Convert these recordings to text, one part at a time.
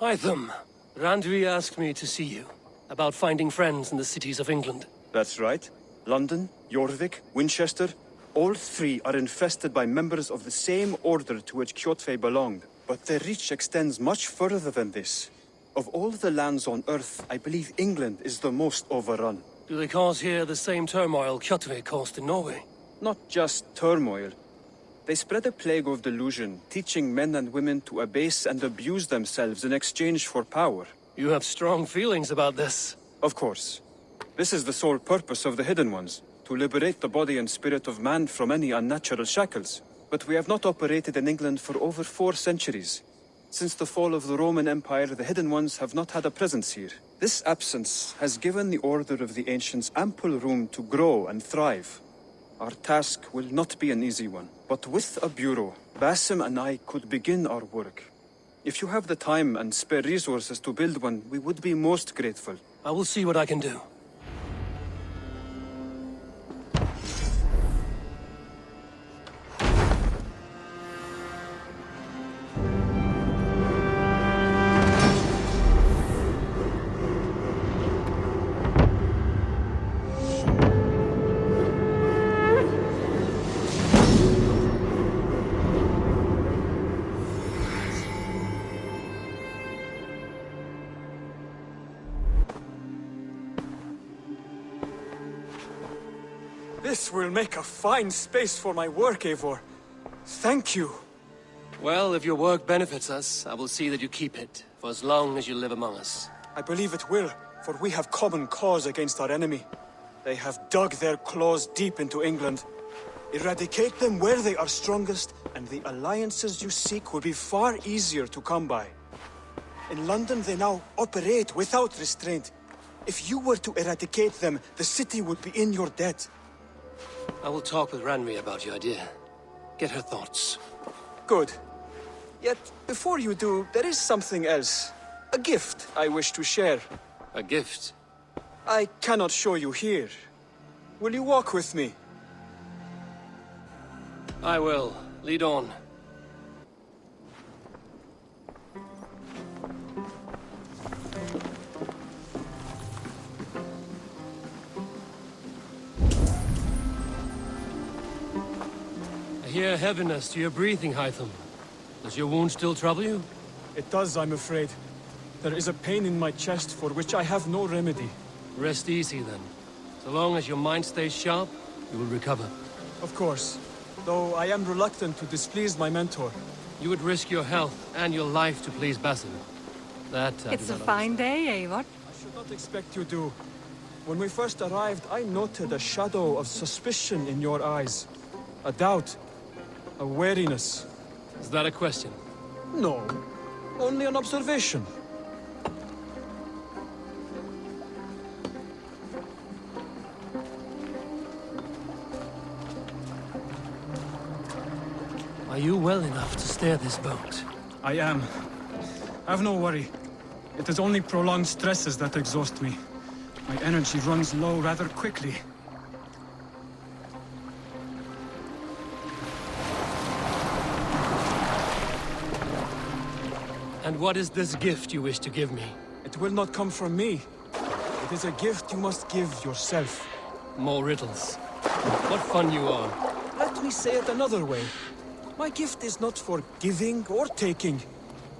Hytham, Randvi asked me to see you about finding friends in the cities of England. That's right. London, Jorvik, Winchester, all three are infested by members of the same order to which Kjotve belonged. But their reach extends much further than this. Of all the lands on Earth, I believe England is the most overrun. Do they cause here the same turmoil Kjotve caused in Norway? Not just turmoil. They spread a plague of delusion, teaching men and women to abase and abuse themselves in exchange for power. You have strong feelings about this. Of course. This is the sole purpose of the Hidden Ones, to liberate the body and spirit of man from any unnatural shackles. But we have not operated in England for over 4 centuries. Since the fall of the Roman Empire, the Hidden Ones have not had a presence here. This absence has given the Order of the Ancients ample room to grow and thrive. Our task will not be an easy one, but with a bureau, Basim and I could begin our work. If you have the time and spare resources to build one, we would be most grateful. I will see what I can do. This will make a fine space for my work, Eivor. Thank you. Well, if your work benefits us, I will see that you keep it, for as long as you live among us. I believe it will, for we have common cause against our enemy. They have dug their claws deep into England. Eradicate them where they are strongest, and the alliances you seek will be far easier to come by. In London, they now operate without restraint. If you were to eradicate them, the city would be in your debt. I will talk with Randvi about your idea. Get her thoughts. Good. Yet, before you do, there is something else. A gift I wish to share. A gift? I cannot show you here. Will you walk with me? I will. Lead on. I hear heaviness to your breathing, Hytham. Does your wound still trouble you? It does, I'm afraid. There is a pain in my chest for which I have no remedy. Rest easy, then. So long as your mind stays sharp, you will recover. Of course. Though I am reluctant to displease my mentor. You would risk your health and your life to please Basim. That I It's do a not fine day, Eivor. I should not expect you to. When we first arrived, I noted a shadow of suspicion in your eyes. A doubt. A wariness. Is that a question? No. Only an observation. Are you well enough to steer this boat? I am. Have no worry. It is only prolonged stresses that exhaust me. My energy runs low rather quickly. And what is this gift you wish to give me? It will not come from me. It is a gift you must give yourself. More riddles. What fun you are. Let me say it another way. My gift is not for giving or taking.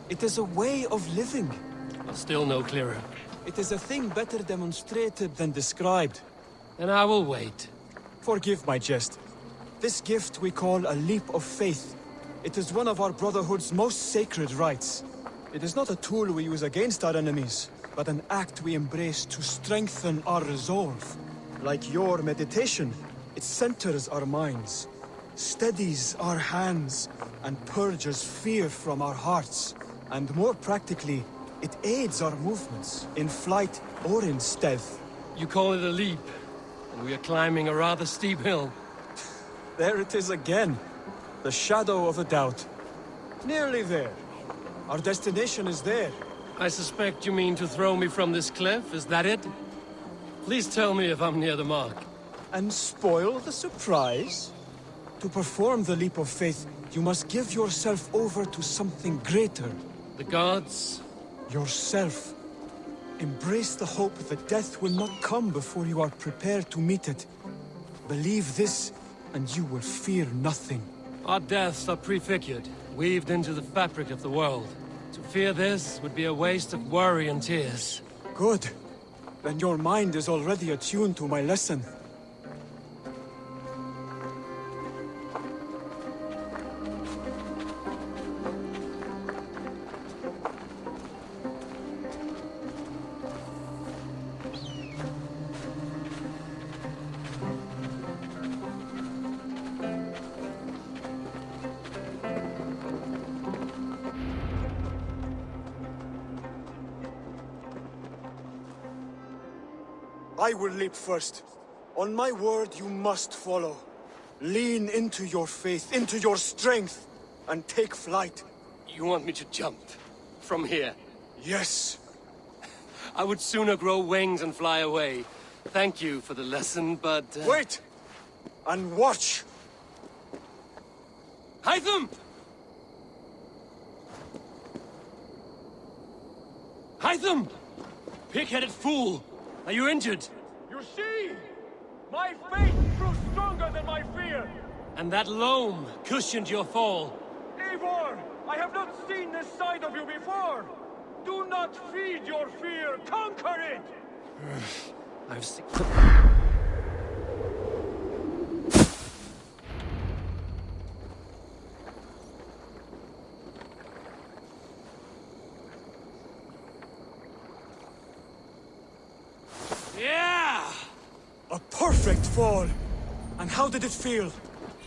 It is a way of living. I'm still no clearer. It is a thing better demonstrated than described. Then I will wait. Forgive my jest. This gift we call a leap of faith. It is one of our Brotherhood's most sacred rites. It is not a tool we use against our enemies, but an act we embrace to strengthen our resolve. Like your meditation, it centers our minds, steadies our hands, and purges fear from our hearts. And more practically, it aids our movements, in flight or in stealth. You call it a leap, and we are climbing a rather steep hill. There it is again. The shadow of a doubt. Nearly there. Our destination is there. I suspect you mean to throw me from this cliff, is that it? Please tell me if I'm near the mark. And spoil the surprise? To perform the leap of faith, you must give yourself over to something greater. The gods? yourself. Embrace the hope that death will not come before you are prepared to meet it. Believe this, and you will fear nothing. Our deaths are prefigured, weaved into the fabric of the world. To fear this would be a waste of worry and tears. Good. Then your mind is already attuned to my lesson. I will leap first. On my word, you must follow. Lean into your faith, into your strength, and take flight. You want me to jump? From here? Yes. I would sooner grow wings and fly away. Thank you for the lesson, but... Wait! And watch! Hytham! Hytham! Pig-headed fool! Are you injured? You see? My faith grew stronger than my fear! And that loam cushioned your fall. Eivor! I have not seen this side of you before! Do not feed your fear, conquer it! I've seen... Yeah! A perfect fall! And how did it feel?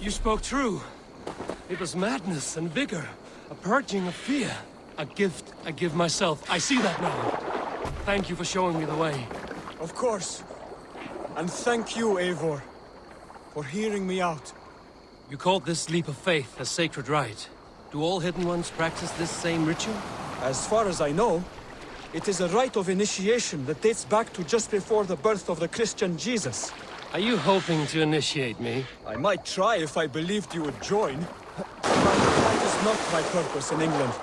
You spoke true. It was madness and vigor. A purging of fear. A gift I give myself. I see that now. Thank you for showing me the way. Of course. And thank you, Eivor, for hearing me out. You called this leap of faith a sacred rite. Do all Hidden Ones practice this same ritual? As far as I know, it is a rite of initiation that dates back to just before the birth of the Christian Jesus. Are you hoping to initiate me? I might try if I believed you would join. But that is not my purpose in England.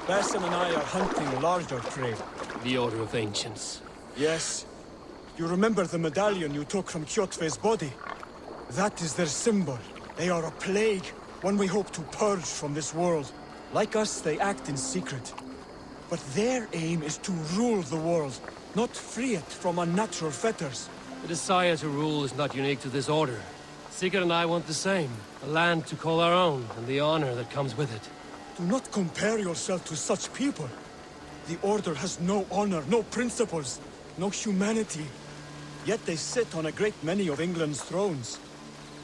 Basim and I are hunting larger prey. The Order of Ancients. Yes. You remember the medallion you took from Kjotve's body? That is their symbol. They are a plague, one we hope to purge from this world. Like us, they act in secret. But their aim is to rule the world, not free it from unnatural fetters. The desire to rule is not unique to this order. Sigurd and I want the same. A land to call our own, and the honor that comes with it. Do not compare yourself to such people. The Order has no honor, no principles, no humanity. Yet they sit on a great many of England's thrones.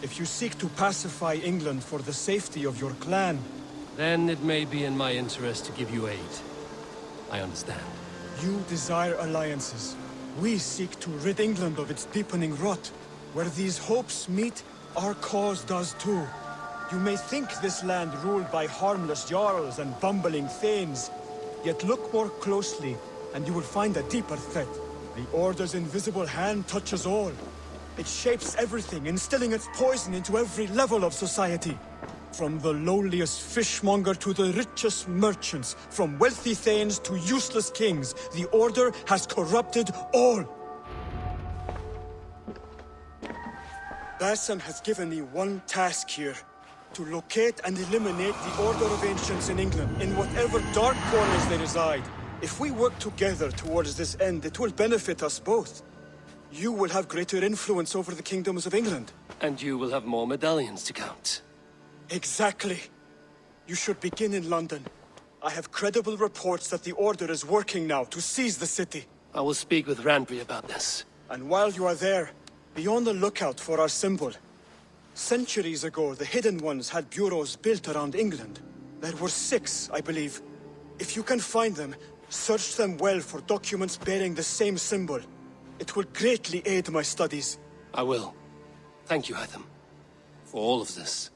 If you seek to pacify England for the safety of your clan... Then it may be in my interest to give you aid. I understand. You desire alliances. We seek to rid England of its deepening rot. Where these hopes meet, our cause does too. You may think this land ruled by harmless jarls and bumbling thanes. Yet look more closely, and you will find a deeper threat. The Order's invisible hand touches all. It shapes everything, instilling its poison into every level of society. From the lowliest fishmonger to the richest merchants, from wealthy thanes to useless kings, the Order has corrupted all. Basim has given me one task here. To locate and eliminate the Order of Ancients in England, in whatever dark corners they reside. If we work together towards this end, it will benefit us both. You will have greater influence over the kingdoms of England. And you will have more medallions to count. Exactly. You should begin in London. I have credible reports that the Order is working now to seize the city. I will speak with Randvi about this. And while you are there, be on the lookout for our symbol. Centuries ago, the Hidden Ones had bureaus built around England. There were 6, I believe. If you can find them, search them well for documents bearing the same symbol. It will greatly aid my studies. I will. Thank you, Hytham, for all of this.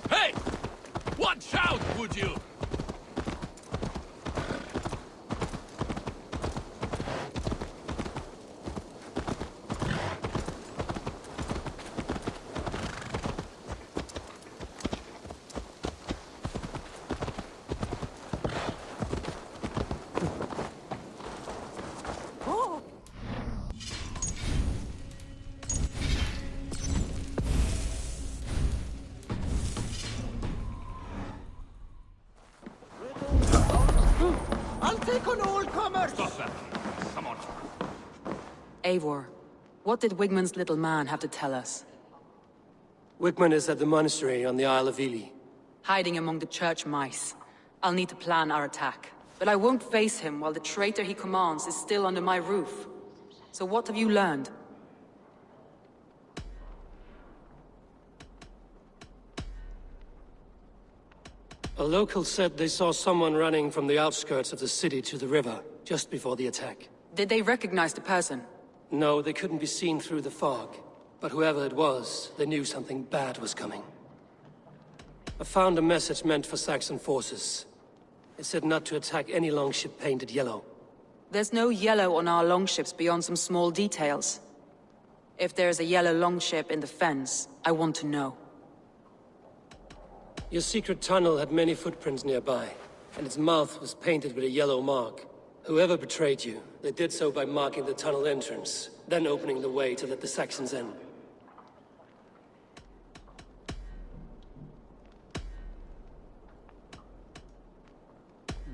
Hey! Watch out, would you? I'll take on all comers! Stop that. Come on. Eivor, what did Wigmund's little man have to tell us? Wigmund is at the monastery on the Isle of Ely. Hiding among the church mice. I'll need to plan our attack. But I won't face him while the traitor he commands is still under my roof. So what have you learned? A local said they saw someone running from the outskirts of the city to the river, just before the attack. Did they recognize the person? No, they couldn't be seen through the fog. But whoever it was, they knew something bad was coming. I found a message meant for Saxon forces. It said not to attack any longship painted yellow. There's no yellow on our longships beyond some small details. If there's a yellow longship in the fens, I want to know. Your secret tunnel had many footprints nearby, and its mouth was painted with a yellow mark. Whoever betrayed you, they did so by marking the tunnel entrance, then opening the way to let the Saxons in.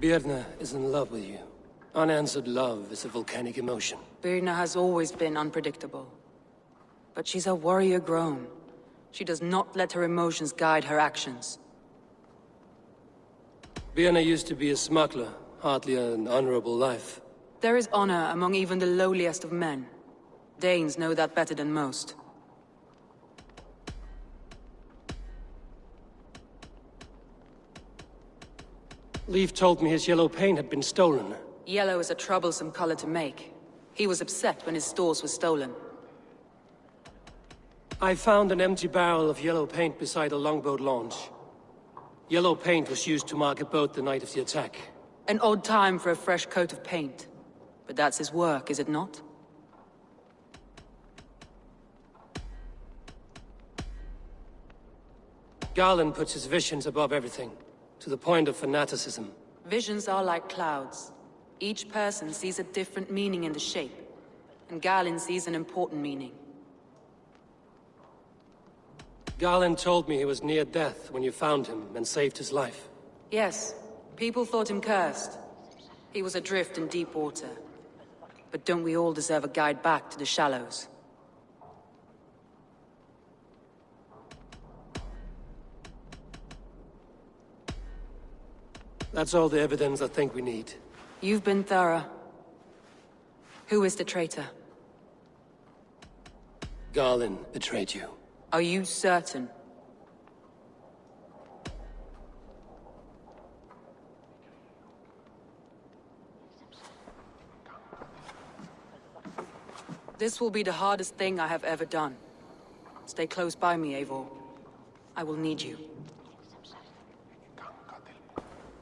Birna is in love with you. Unanswered love is a volcanic emotion. Birna has always been unpredictable. But she's a warrior grown. She does not let her emotions guide her actions. Birna used to be a smuggler, hardly an honorable life. There is honor among even the lowliest of men. Danes know that better than most. Leif told me his yellow paint had been stolen. Yellow is a troublesome color to make. He was upset when his stores were stolen. I found an empty barrel of yellow paint beside a longboat launch. Yellow paint was used to mark a boat the night of the attack. An odd time for a fresh coat of paint. But that's his work, is it not? Garland puts his visions above everything, to the point of fanaticism. Visions are like clouds. Each person sees a different meaning in the shape, and Galen sees an important meaning. Garland told me he was near death when you found him and saved his life. Yes, people thought him cursed. He was adrift in deep water. But don't we all deserve a guide back to the shallows? That's all the evidence I think we need. You've been thorough. Who is the traitor? Garland betrayed you. Are you certain? This will be the hardest thing I have ever done. Stay close by me, Eivor. I will need you.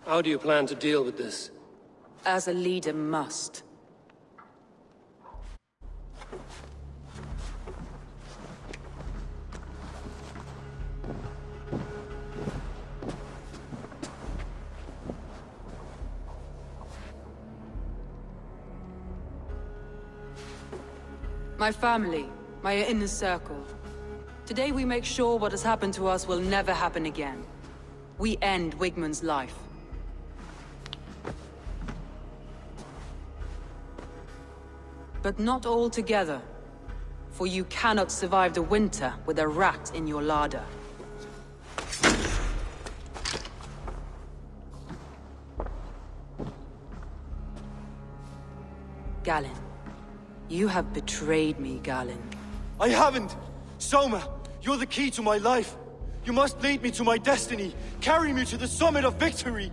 How do you plan to deal with this? As a leader must. My family, my inner circle. Today we make sure what has happened to us will never happen again. We end Wigmund's life. But not all together. For you cannot survive the winter with a rat in your larder. Galen. You have betrayed me, Galen. I haven't! Soma, you're the key to my life. You must lead me to my destiny. Carry me to the summit of victory.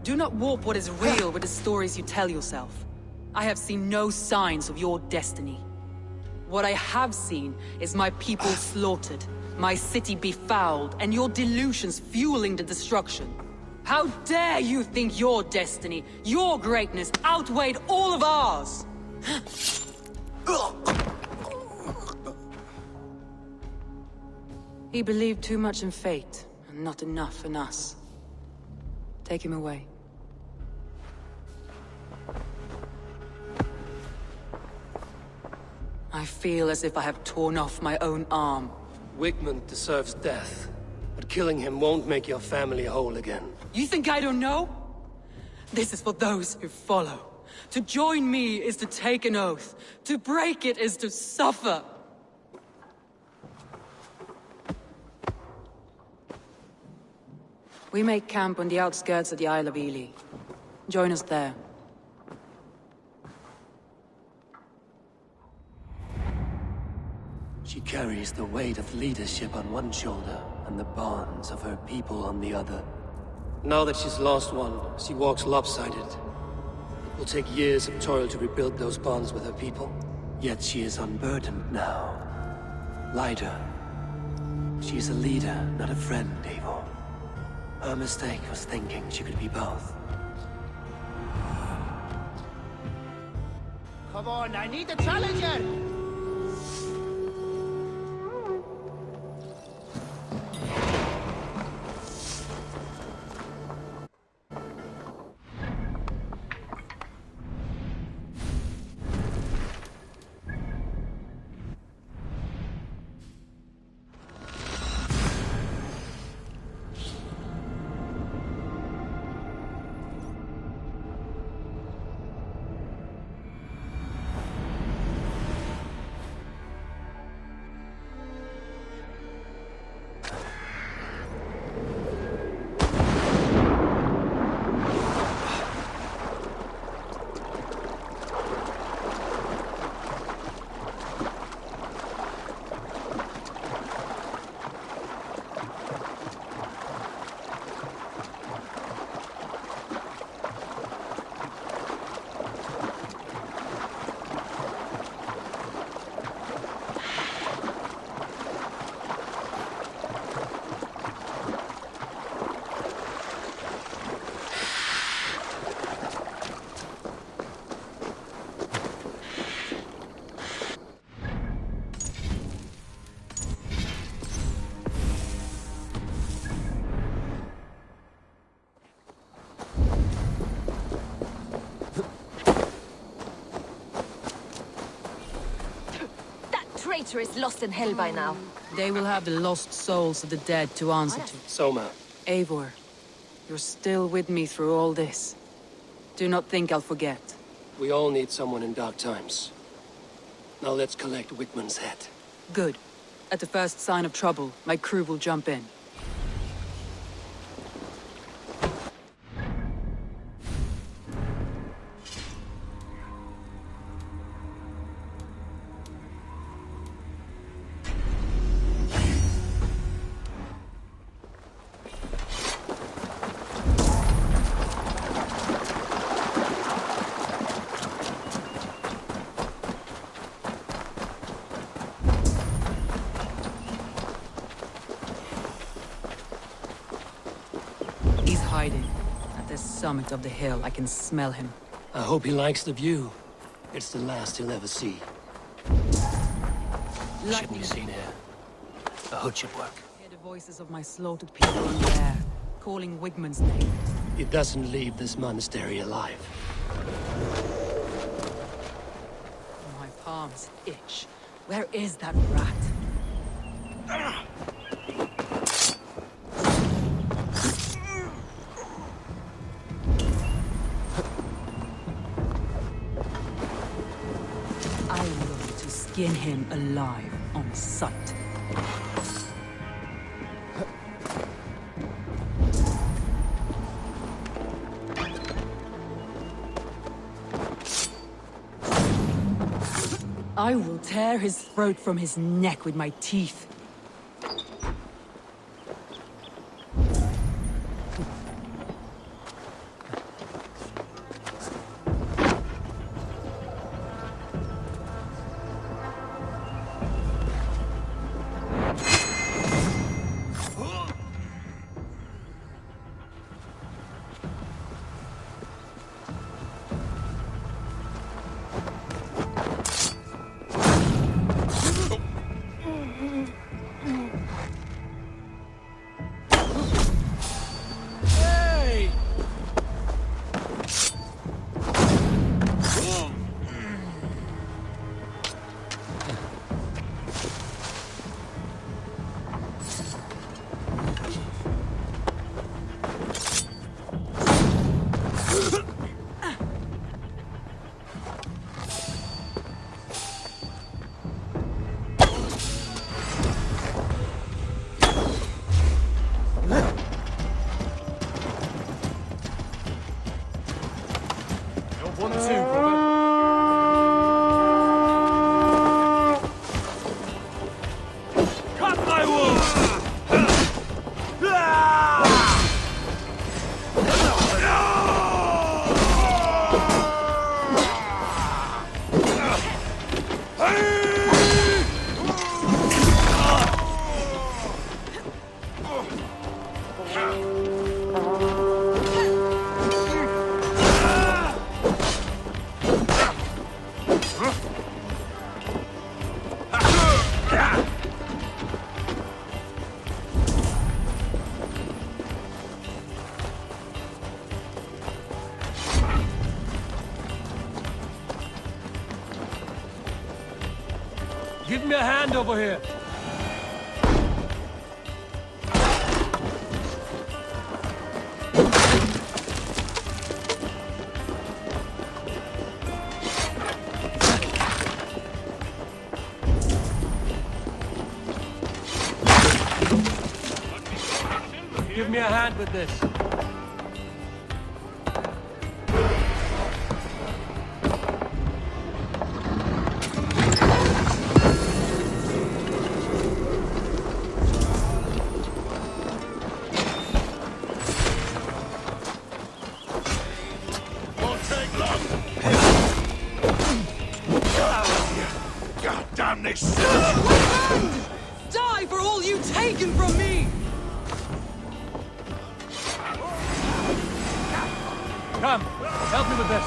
Do not warp what is real with the stories you tell yourself. I have seen no signs of your destiny. What I have seen is my people slaughtered, my city befouled, and your delusions fueling the destruction. How dare you think your destiny, your greatness, outweighed all of ours? He believed too much in fate, and not enough in us. Take him away. I feel as if I have torn off my own arm. Wigmund deserves death, but killing him won't make your family whole again. You think I don't know? This is for those who follow. To join me is to take an oath. To break it is to suffer. We make camp on the outskirts of the Isle of Ely. Join us there. She carries the weight of leadership on one shoulder and the bonds of her people on the other. Now that she's lost one, she walks lopsided. It will take years of toil to rebuild those bonds with her people. Yet she is unburdened now. Lighter. She is a leader, not a friend, Eivor. Her mistake was thinking she could be both. Come on, I need a challenger! Traitor is lost in hell by now. They will have the lost souls of the dead to answer to. Soma. Eivor, you're still with me through all this. Do not think I'll forget. We all need someone in dark times. Now let's collect Wigmund's head. Good. At the first sign of trouble, my crew will jump in. Hiding. At the summit of the hill, I can smell him. I hope he likes the view. It's the last he'll ever see. Shouldn't be seen here. A hood should work. Hear the voices of my slaughtered people in the air, calling Wigmund's name. He doesn't leave this monastery alive. My palms itch. Where is that rat? I'm going to skin him alive on sight. I will tear his throat from his neck with my teeth. Give me a hand over here. Give me a hand with this. Die for all you've taken from me! Come, help me with this.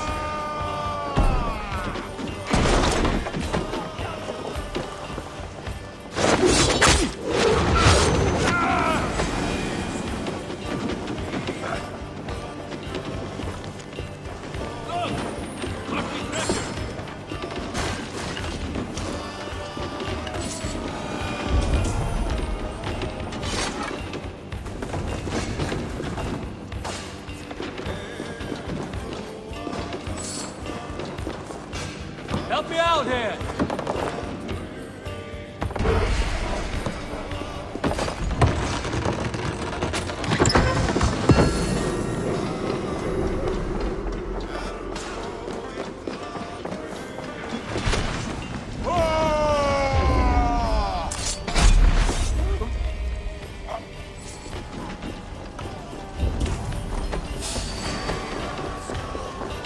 Help me out here!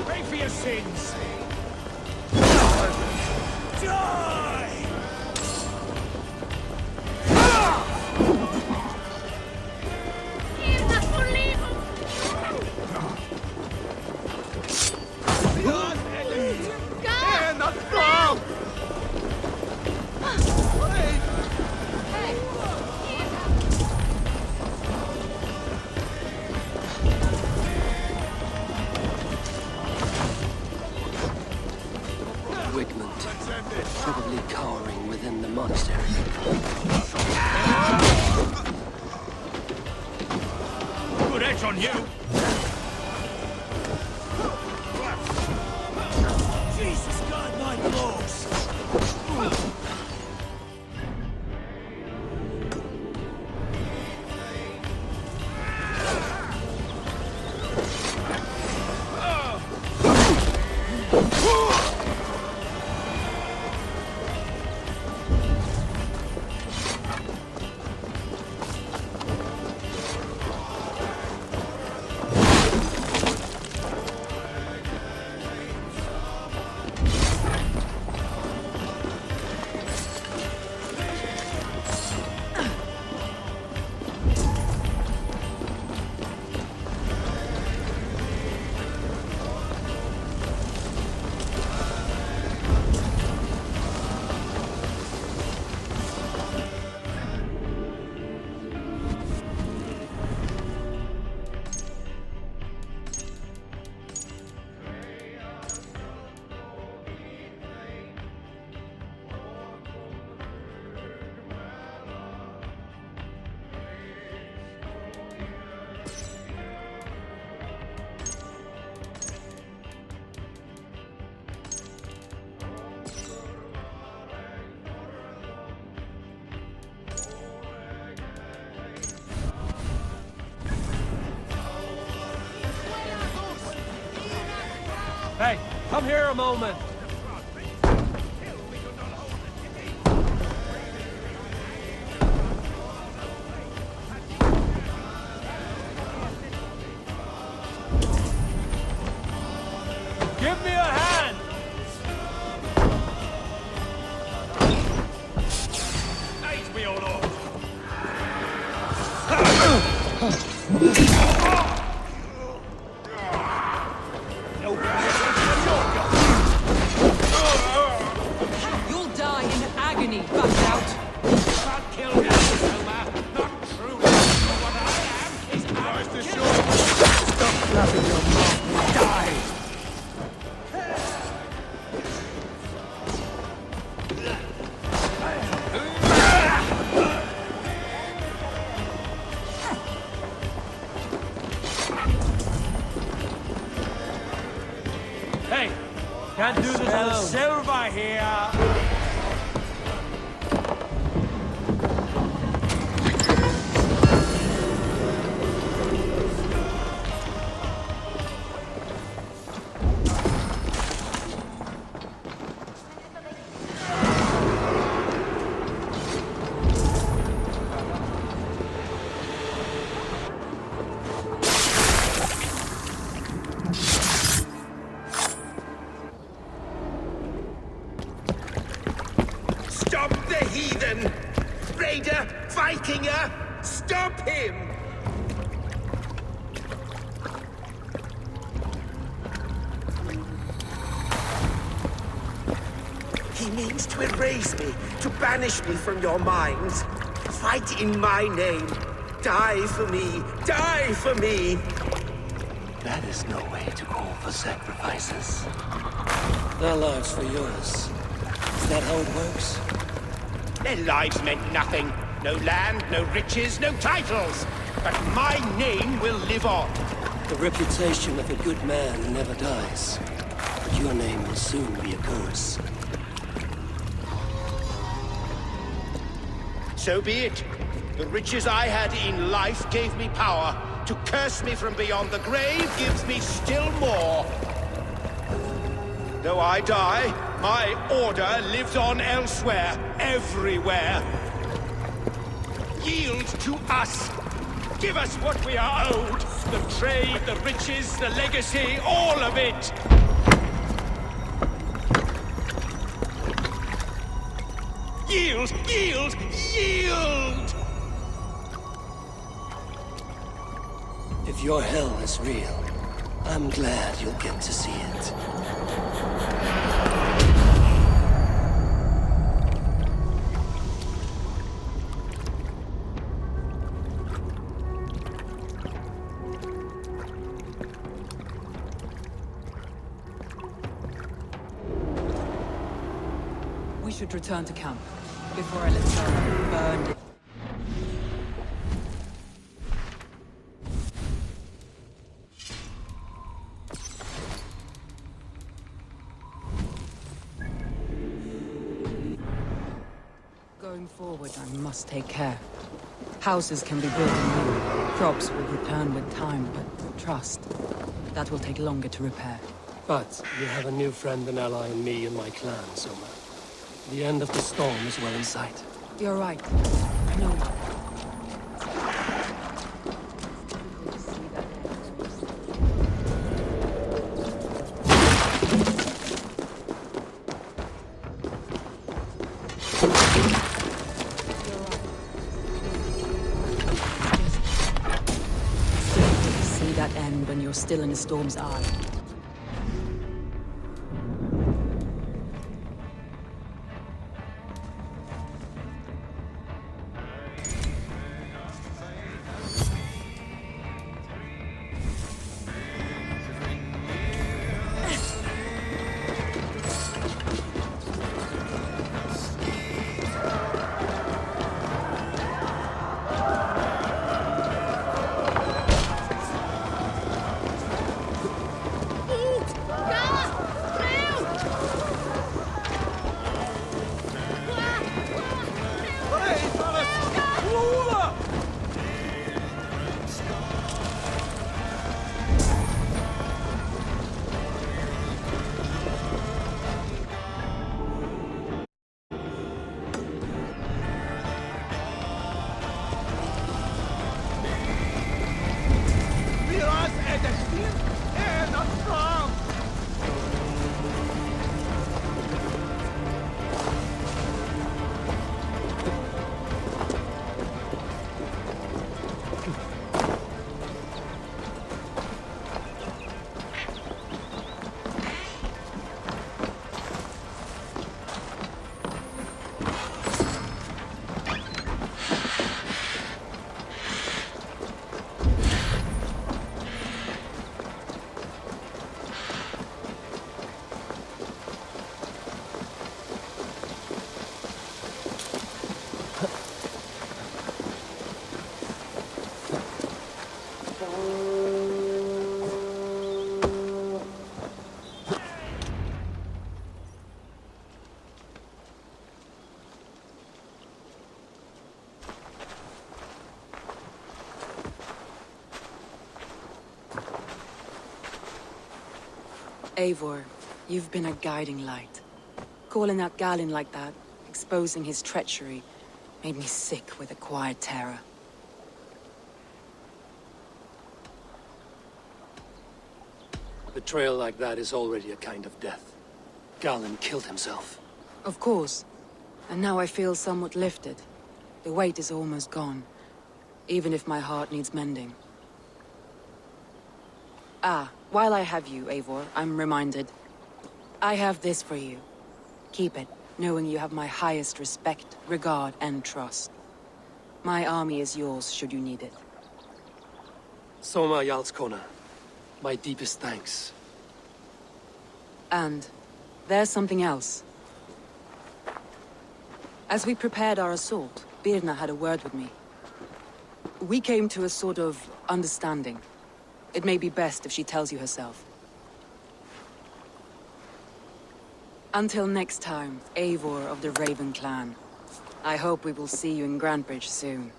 Pay for your sins! Wigmund, probably cowering within the monastery. Good edge on you! Jesus God, my blows! Hey, come here a moment. Give me a hand! Aid me, O Lord! You'll die in agony, back out. Can't kill me, Selma. Not true. What I am is Stop flapping your mouth and die! Hey, can't do this alone. Silver here! Stop the heathen! Raider! Vikinger! Stop him! He means to erase me, to banish me from your minds. Fight in my name. Die for me! Die for me! That is no way to call for sacrifices. Their lives for yours. Is that how it works? Their lives meant nothing. No land, no riches, no titles. But my name will live on. The reputation of a good man never dies. But your name will soon be a curse. So be it. The riches I had in life gave me power. To curse me from beyond the grave gives me still more. Though I die, my order lives on elsewhere, everywhere. Yield to us. Give us what we are owed. The trade, the riches, the legacy, all of it. Yield, yield, yield! If your hell is real, I'm glad you'll get to see it. We should return to camp before I let Sarah burn. Going forward, I must take care. Houses can be built anew. Crops will return with time, but trust, that will take longer to repair. But you have a new friend and ally in me and my clan, Soma. The end of the storm is well in sight. You're right. I know. See that end when you're still in the storm's eye. not strong! Eivor, you've been a guiding light. Calling out Galinn like that, exposing his treachery, made me sick with a quiet terror. Betrayal like that is already a kind of death. Galinn killed himself. Of course. And now I feel somewhat lifted. The weight is almost gone, even if my heart needs mending. Ah, while I have you, Eivor, I'm reminded. I have this for you. Keep it, knowing you have my highest respect, regard, and trust. My army is yours, should you need it. Soma Jarlskona. My deepest thanks. And there's something else. As we prepared our assault, Birna had a word with me. We came to a sort of understanding. It may be best if she tells you herself. Until next time, Eivor of the Raven Clan. I hope we will see you in Grantebridge soon.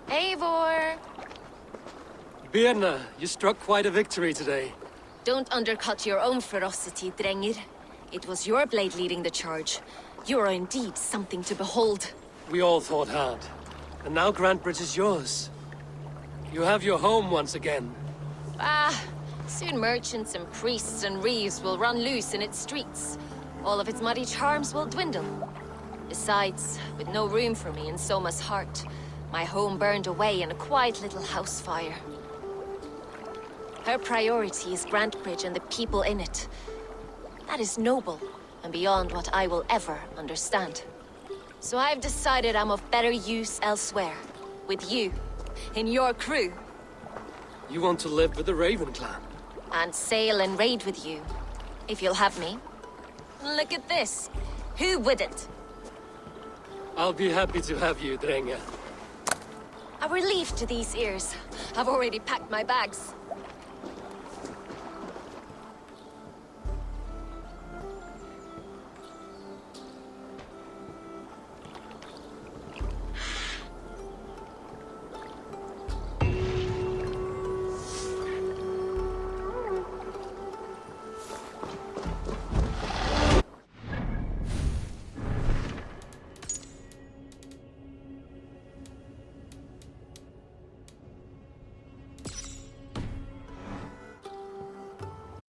Eivor! Birna, you struck quite a victory today. Don't undercut your own ferocity, Drengir. It was your blade leading the charge. You are indeed something to behold. We all fought hard. And now Grantebridge is yours. You have your home once again. Soon merchants and priests and reeves will run loose in its streets. All of its muddy charms will dwindle. Besides, with no room for me in Soma's heart, my home burned away in a quiet little house fire. Her priority is Grantebridge and the people in it. That is noble, and beyond what I will ever understand. So I've decided I'm of better use elsewhere. With you, in your crew. You want to live with the Raven Clan? And sail and raid with you, if you'll have me. Look at this. Who wouldn't? I'll be happy to have you, Drenge. A relief to these ears. I've already packed my bags.